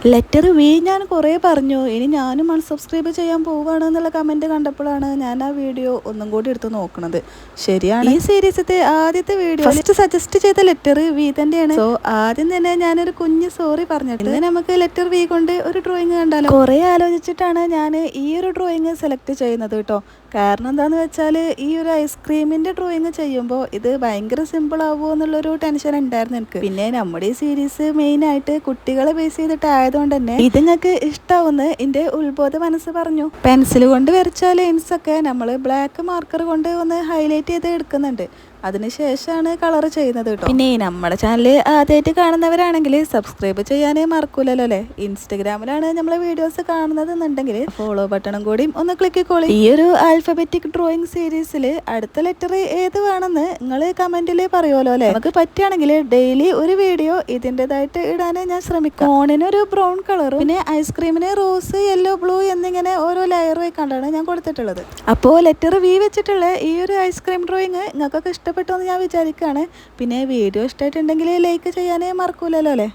Letter V ഞാൻ കുറേ പറഞ്ഞു. ഇനി ഞാനും അൺസബ്സ്ക്രൈബ് ചെയ്യാൻ പോവുകയാണെന്നുള്ള കമൻറ്റ് കണ്ടപ്പോഴാണ് ഞാൻ ആ വീഡിയോ ഒന്നും കൂടി എടുത്ത് നോക്കുന്നത്. ശരിയാണ്, ഈ സീരീസത്തെ ആദ്യത്തെ വീഡിയോ ഫസ്റ്റ് സജസ്റ്റ് ചെയ്ത ലെറ്റർ വി തന്നെയാണ്. സോ ആദ്യം തന്നെ ഞാനൊരു കുഞ്ഞ് സോറി പറഞ്ഞിട്ട് നമുക്ക് ലെറ്റർ വി കൊണ്ട് ഒരു ഡ്രോയിങ് കണ്ടാലോ. കുറേ ആലോചിച്ചിട്ടാണ് ഞാൻ ഈ ഒരു ഡ്രോയിങ് സെലക്ട് ചെയ്യുന്നത് കേട്ടോ. കാരണം എന്താണെന്ന് വെച്ചാൽ ഈ ഒരു ഐസ്ക്രീമിൻ്റെ ഡ്രോയിങ് ചെയ്യുമ്പോൾ ഇത് ഭയങ്കര സിമ്പിൾ ആവുമോ എന്നുള്ളൊരു ടെൻഷൻ ഉണ്ടായിരുന്നു എനിക്ക്. പിന്നെ നമ്മുടെ ഈ സീരീസ് മെയിനായിട്ട് കുട്ടികളെ ബേസ് ചെയ്തിട്ടായതുകൊണ്ട് തന്നെ ഇത് നിങ്ങൾക്ക് ഇഷ്ടാവുമെന്ന് എൻ്റെ ഉത്ബോധ മനസ്സ് പറഞ്ഞു. പെൻസിൽ കൊണ്ട് വരച്ച ലൈൻസൊക്കെ നമ്മൾ ബ്ലാക്ക് മാർക്കർ കൊണ്ട് ഒന്ന് ഹൈലൈറ്റ് ചെയ്ത് എടുക്കുന്നുണ്ട്. അതിനുശേഷമാണ് കളർ ചെയ്യുന്നത് കേട്ടോ. പിന്നെ നമ്മുടെ ചാനൽ ആദ്യമായിട്ട് കാണുന്നവരാണെങ്കിൽ സബ്സ്ക്രൈബ് ചെയ്യാനേ മറക്കൂലല്ലോ അല്ലേ. ഇൻസ്റ്റഗ്രാമിലാണ് നമ്മളെ വീഡിയോസ് കാണുന്നത് എന്നുണ്ടെങ്കിൽ ഫോളോ ബട്ടണും കൂടി ഒന്ന് ക്ലിക്ക് ചെയ്തോളി. ഈ ഒരു ആൽഫബറ്റിക് ഡ്രോയിങ് സീരീസിൽ അടുത്ത ലെറ്റർ ഏത് വേണമെന്ന് നിങ്ങൾ കമന്റിൽ പറയുമല്ലോ അല്ലേ. നമുക്ക് പറ്റുകയാണെങ്കിൽ ഡെയിലി ഒരു വീഡിയോ ഇതിൻ്റെതായിട്ട് ഇടാനേ ഞാൻ ശ്രമിക്കും. ഓണിനൊരു ബ്രൗൺ കളറും പിന്നെ ഐസ്ക്രീമിന് റോസ് യെല്ലോ ബ്ലൂ എന്നിങ്ങനെ ഓരോ ലെയർ വെക്കാണ്ടാണ് ഞാൻ കൊടുത്തിട്ടുള്ളത്. അപ്പോൾ ലെറ്റർ വി വെച്ചിട്ടുള്ള ഈ ഒരു ഐസ്ക്രീം ഡ്രോയിങ് നിങ്ങൾക്കൊക്കെ ഇഷ്ടപ്പെട്ടു എന്ന് ഞാൻ വിചാരിക്കുകയാണ്. പിന്നെ വീഡിയോ ഇഷ്ടമായിട്ടുണ്ടെങ്കിൽ ലൈക്ക് ചെയ്യാനേ മറക്കൂലല്ലോ അല്ലേ.